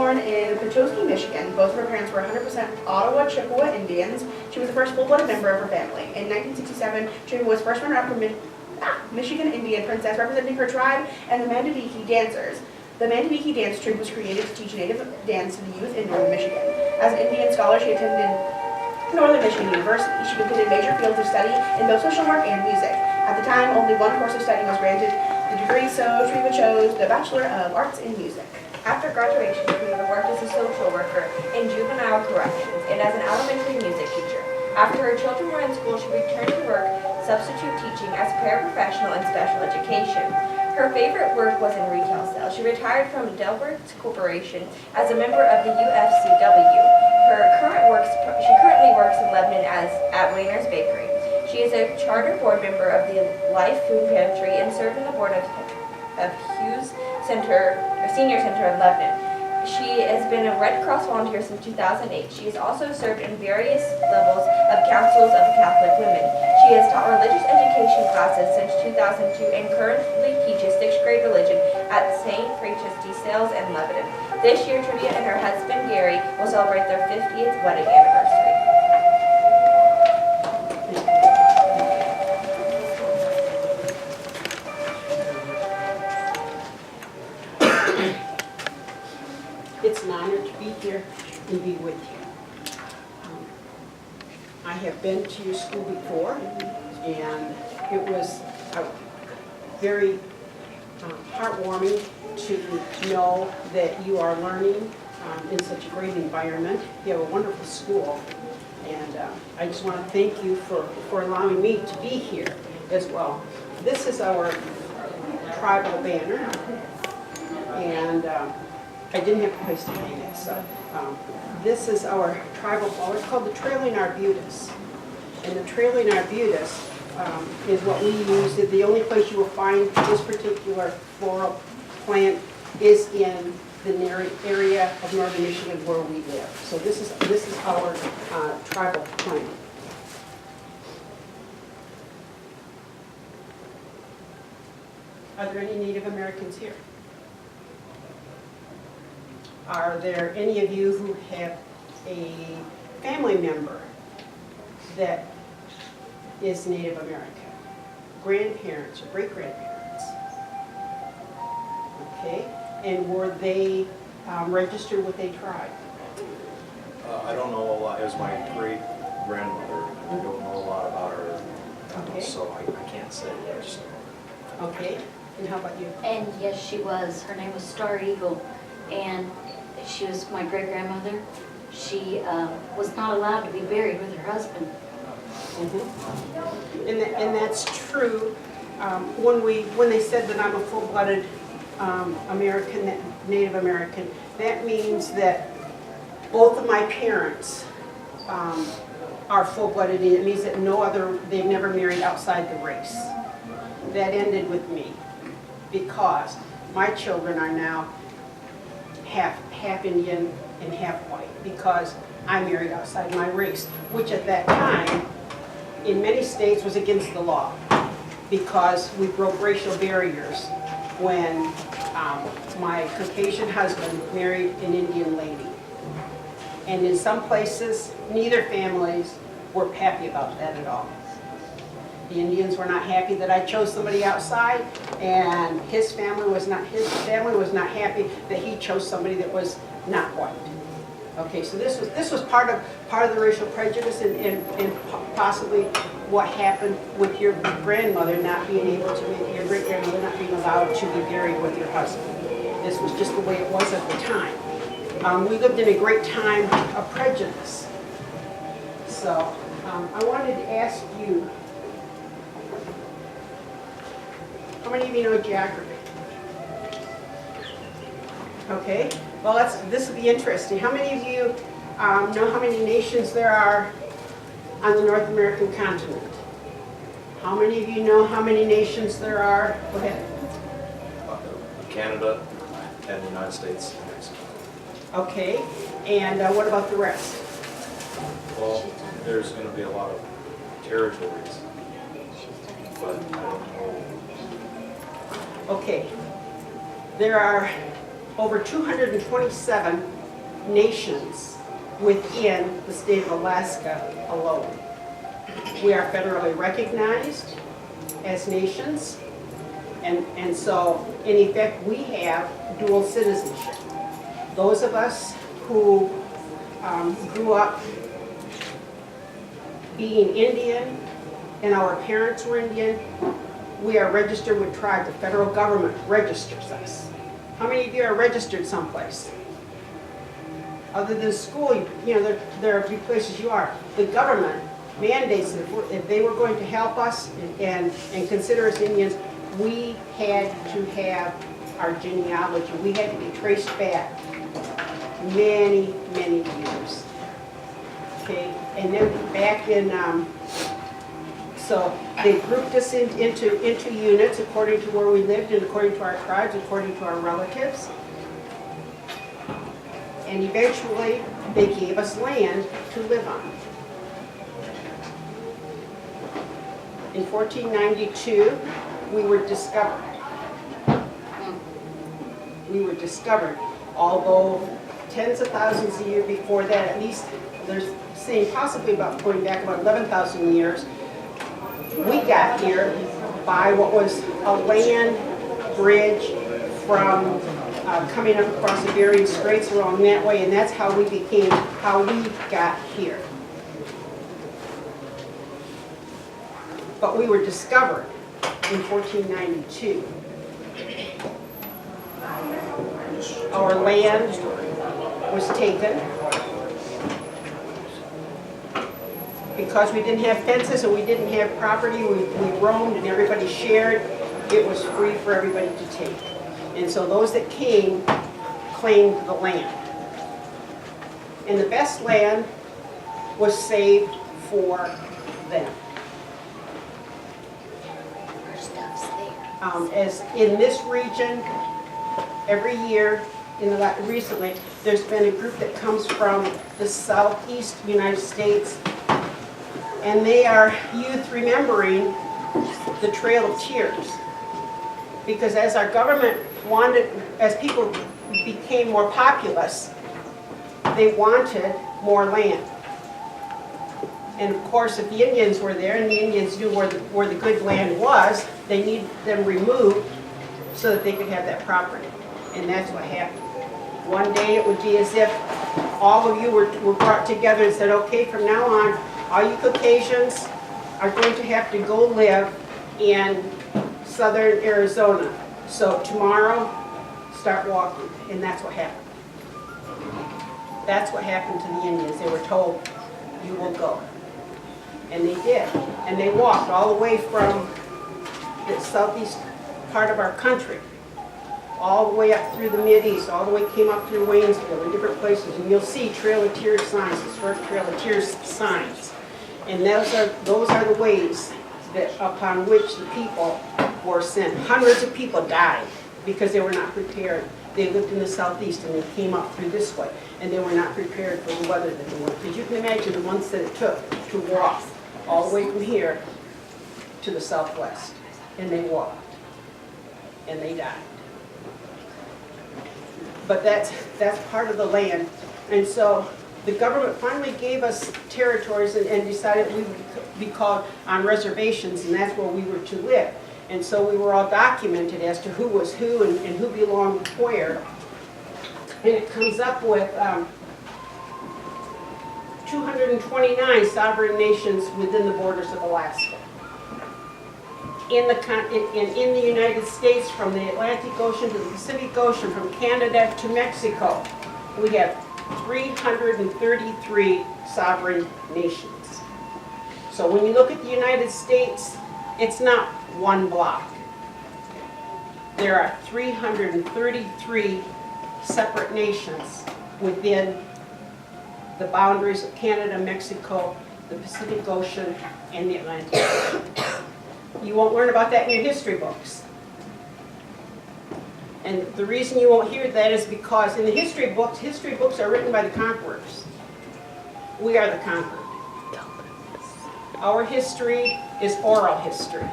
Born in Petoskey, Michigan, both of her parents were 100% Ottawa Chippewa Indians. She was the first full-blooded member of her family. In 1967, she was first runner-up for Michigan Indian Princess, representing her tribe, and the Mandibiki Dancers. The Mandibiki dance troupe was created to teach native dance to the youth in northern Michigan. As an Indian scholar, she attended Northern Michigan University. She completed major fields of study in both social work and music. At the time, only one course of study was granted the degree, so Treva chose the Bachelor of Arts in Music. After graduation, Treva worked as a social worker in juvenile corrections and as an elementary music teacher. After her children were in school, she returned to work substitute teaching as paraprofessional in special education. Her favorite work was in retail sales. She retired from Delworks Corporation as a member of the UFCW. She currently works in Lebanon at Wayner's Bakery. She is a charter board member of the Life Food Pantry and served on the board of Hughes Senior Center in Lebanon. She has been a Red Cross volunteer since 2008. She has also served in various levels of councils of Catholic women. She has taught religious education classes since 2002 and currently teaches 6th grade religion at St. Francis de Sales in Lebanon. This year, Trivia and her husband Gary will celebrate their 50th wedding anniversary. It's an honor to be here and be with you. I have been to your school before, and it was very heartwarming to know that you are learning in such a great environment. You have a wonderful school, and I just want to thank you for allowing me to be here as well. This is our tribal banner, and I didn't have a place to hang it, so this is our tribal flower. It's called the Trailing Arbutus. And the Trailing Arbutus is what we use. The only place you will find this particular floral plant is in the area of northern Michigan where we live. So this is our tribal plant. Are there any Native Americans here? Are there any of you who have a family member that is Native American? Grandparents or great-grandparents? Okay, and were they registered with a tribe? I don't know a lot. It was my great-grandmother. I don't know a lot about her, Okay. so I can't say yes. Okay, and how about you? And yes, she was. Her name was Star Eagle, and she was my great-grandmother. She was not allowed to be buried with her husband. Mm-hmm. And that's true. When they said that I'm a full-blooded American, Native American, that means that both of my parents are full-blooded. It means that they've never married outside the race. That ended with me because my children are now half Indian and half white because I married outside my race, which at that time in many states was against the law because we broke racial barriers when my Caucasian husband married an Indian lady. And in some places, neither families were happy about that at all. The Indians were not happy that I chose somebody outside, and his family was not happy that he chose somebody that was not white. Okay, so this was part of the racial prejudice and possibly what happened with your grandmother not being able to, your great grandmother not being allowed to be buried with your husband. This was just the way it was at the time. We lived in a great time of prejudice. So I wanted to ask you, how many of you know geography? Okay, well this will be interesting. How many of you know how many nations there are on the North American continent? How many of you know how many nations there are? Go ahead. Canada and the United States and Mexico. Okay, and what about the rest? Well, there's going to be a lot of territories, but I don't know. Okay, there are over 227 nations within the state of Alaska alone. We are federally recognized as nations, and so in effect we have dual citizenship. Those of us who grew up being Indian and our parents were Indian, we are registered with tribes. The federal government registers us. How many of you are registered someplace? Other than school, you know, there are a few places you are. The government mandates that if they were going to help us and consider us Indians, we had to have our genealogy. We had to be traced back many, many years. Okay, and then back in, so they grouped us into units according to where we lived and according to our tribes, according to our relatives. And eventually, they gave us land to live on. In 1492, we were discovered. We were discovered, although tens of thousands a year before that, at least there's saying possibly about going back about 11,000 years, we got here by what was a land bridge from coming up across the Bering Straits along that way, and that's how we got here. But we were discovered in 1492. Our land was taken because we didn't have fences and we didn't have property. We roamed and everybody shared. It was free for everybody to take. And so those that came claimed the land. And the best land was saved for them. Our stuff's there. As in this region, every year, recently, there's been a group that comes from the southeast United States, and they are youth remembering the Trail of Tears. Because as our government as people became more populous, they wanted more land. And of course, if the Indians were there and the Indians knew where the good land was, they needed them removed so that they could have that property. And that's what happened. One day it would be as if all of you were brought together and said, okay, from now on, all you Caucasians are going to have to go live in southern Arizona. So tomorrow, start walking. And that's what happened. That's what happened to the Indians. They were told, you will go. And they did. And they walked all the way from the southeast part of our country, all the way up through the Mideast, all the way came up through Waynesville and different places. And you'll see Trail of Tears signs, historic Trail of Tears signs. And those are the ways that upon which the people were sent. Hundreds of people died because they were not prepared. They lived in the southeast and they came up through this way, and they were not prepared for the weather that they were. Because you can imagine the ones that it took to walk all the way from here to the southwest. And they walked. And they died. But that's part of the land. And so the government finally gave us territories and decided we would be called on reservations, and that's where we were to live. And so we were all documented as to who was who and who belonged where. And it comes up with 229 sovereign nations within the borders of Alaska. In the United States, from the Atlantic Ocean to the Pacific Ocean, from Canada to Mexico, we have 333 sovereign nations. So when you look at the United States, it's not one block. There are 333 separate nations within the boundaries of Canada, Mexico, the Pacific Ocean, and the Atlantic Ocean. You won't learn about that in your history books. And the reason you won't hear that is because in the history books are written by the conquerors. We are the conquered. Our history is oral history.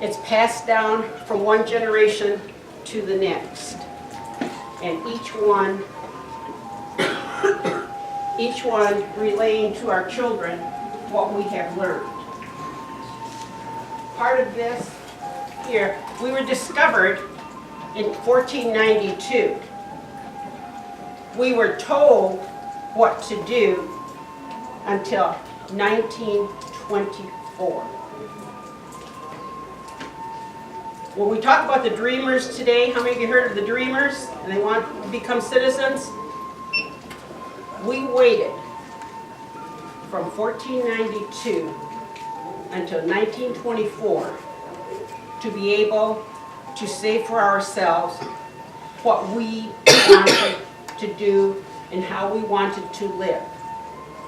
It's passed down from one generation to the next. And each one relaying to our children what we have learned. Part of this here, we were discovered in 1492. We were told what to do until 1924. When we talk about the Dreamers today, how many of you heard of the Dreamers and they want to become citizens? We waited from 1492 until 1924 to be able to say for ourselves what we wanted to do and how we wanted to live,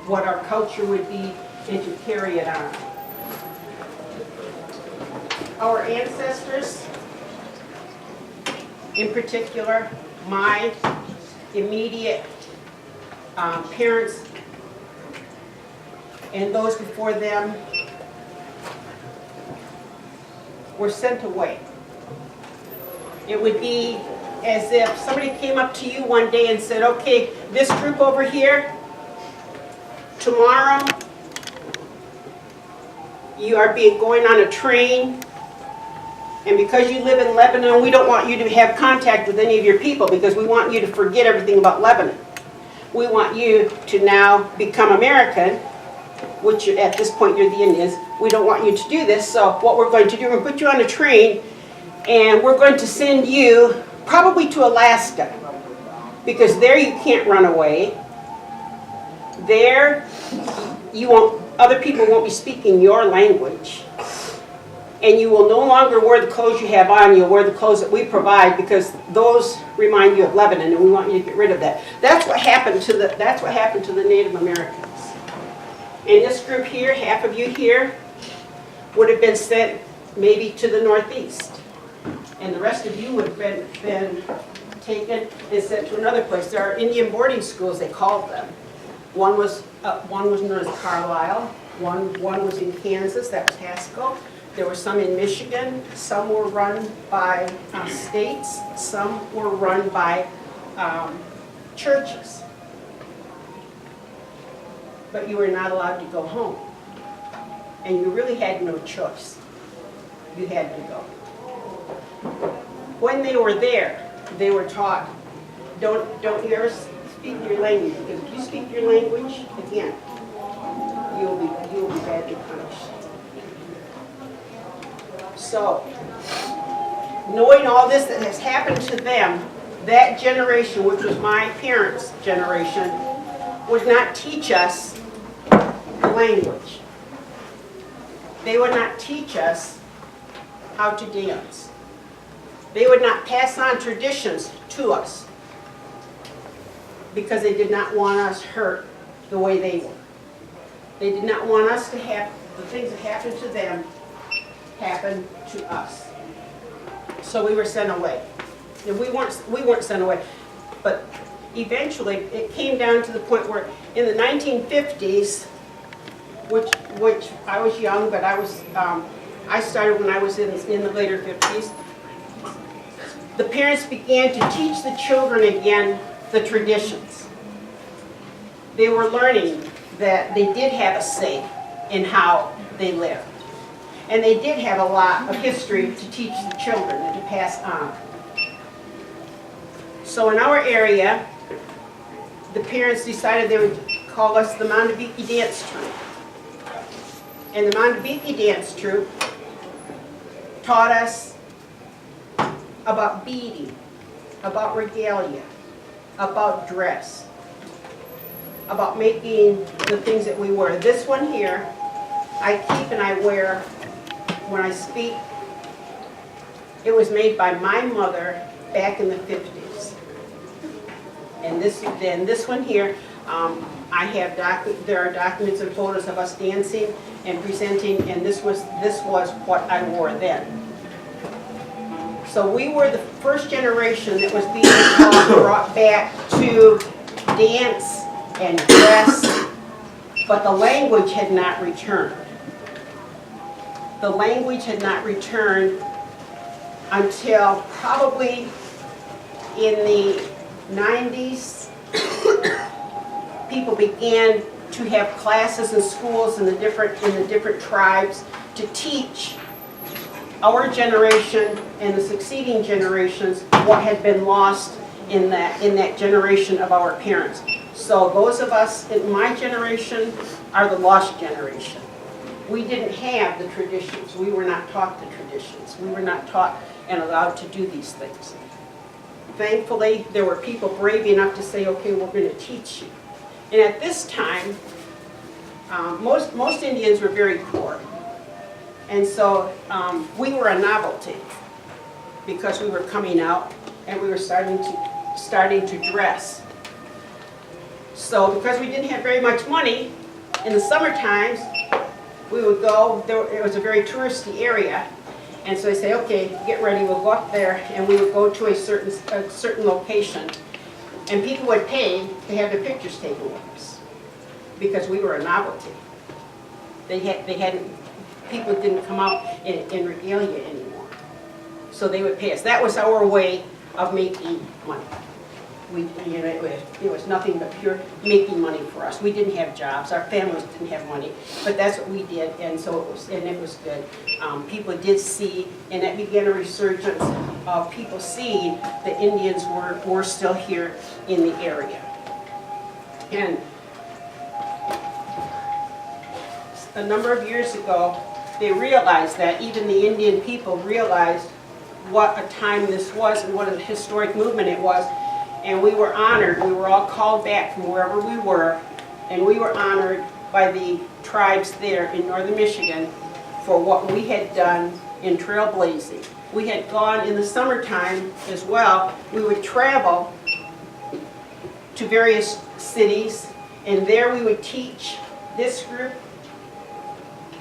what our culture would be, and to carry it on. Our ancestors, in particular, my immediate parents and those before them, were sent away. It would be as if somebody came up to you one day and said, okay, this group over here, tomorrow, you are going on a train, and because you live in Lebanon, we don't want you to have contact with any of your people because we want you to forget everything about Lebanon. We want you to now become American, which at this point you're the Indians. We don't want you to do this, so what we're going to do, we're going to put you on a train, and we're going to send you probably to Alaska, because there you can't run away. There, other people won't be speaking your language. And you will no longer wear the clothes you have on, you'll wear the clothes that we provide because those remind you of Lebanon and we want you to get rid of that. That's what happened to the Native Americans. And this group here, half of you here, would have been sent maybe to the Northeast. And the rest of you would have been taken and sent to another place. There are Indian boarding schools, they called them. One was known as Carlisle, one was in Kansas, that was Haskell. There were some in Michigan, some were run by states, some were run by churches. But you were not allowed to go home. And you really had no choice. You had to go. When they were there, they were taught, don't you ever speak your language, because if you speak your language, again, you'll be badly punished. So, knowing all this that has happened to them, that generation, which was my parents' generation, would not teach us the language. They would not teach us how to dance. They would not pass on traditions to us because they did not want us hurt the way they were. They did not want us to have the things that happened to them happen to us. So we were sent away. And we weren't sent away, but eventually it came down to the point where in the 1950s, which I was young, but I started when I was in the later 50s. The parents began to teach the children again the traditions. They were learning that they did have a say in how they lived. And they did have a lot of history to teach the children and to pass on. So in our area, the parents decided they would call us the Mandaviki Dance Troupe. And the Mandaviki Dance Troupe taught us about beading, about regalia, about dress, about making the things that we wear. This one here, I keep and I wear when I speak. It was made by my mother back in the 50s. And this one here, there are documents and photos of us dancing and presenting, and this was what I wore then. So we were the first generation that was being brought back to dance and dress, but the language had not returned. The language had not returned until probably in the 90s, people began to have classes in schools in the different tribes to teach our generation and the succeeding generations what had been lost in that generation of our parents. So those of us in my generation are the lost generation. We didn't have the traditions. We were not taught the traditions. We were not taught and allowed to do these things. Thankfully, there were people brave enough to say, okay, we're going to teach you. And at this time, most Indians were very poor. And so we were a novelty because we were coming out and we were starting to dress. So because we didn't have very much money, in the summer times, we would go, it was a very touristy area, and so they say, okay, get ready, we'll go up there, and we would go to a certain location, and people would pay to have their pictures taken with us, because we were a novelty. People didn't come out in regalia anymore, so they would pay us. That was our way of making money. It was nothing but pure making money for us. We didn't have jobs. Our families didn't have money, but that's what we did, and so it was good. People did see, and that began a resurgence of people seeing the Indians were still here in the area. And a number of years ago, they realized that, even the Indian people realized what a time this was and what a historic movement it was. And we were honored. We were all called back from wherever we were, and we were honored by the tribes there in northern Michigan for what we had done in trailblazing. We had gone in the summertime as well. We would travel to various cities, and there we would teach this group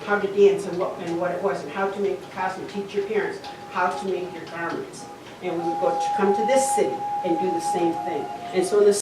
how to dance and what it was, and how to make the costume, teach your parents how to make your garments. And we would come to this city and do the same thing. And so in the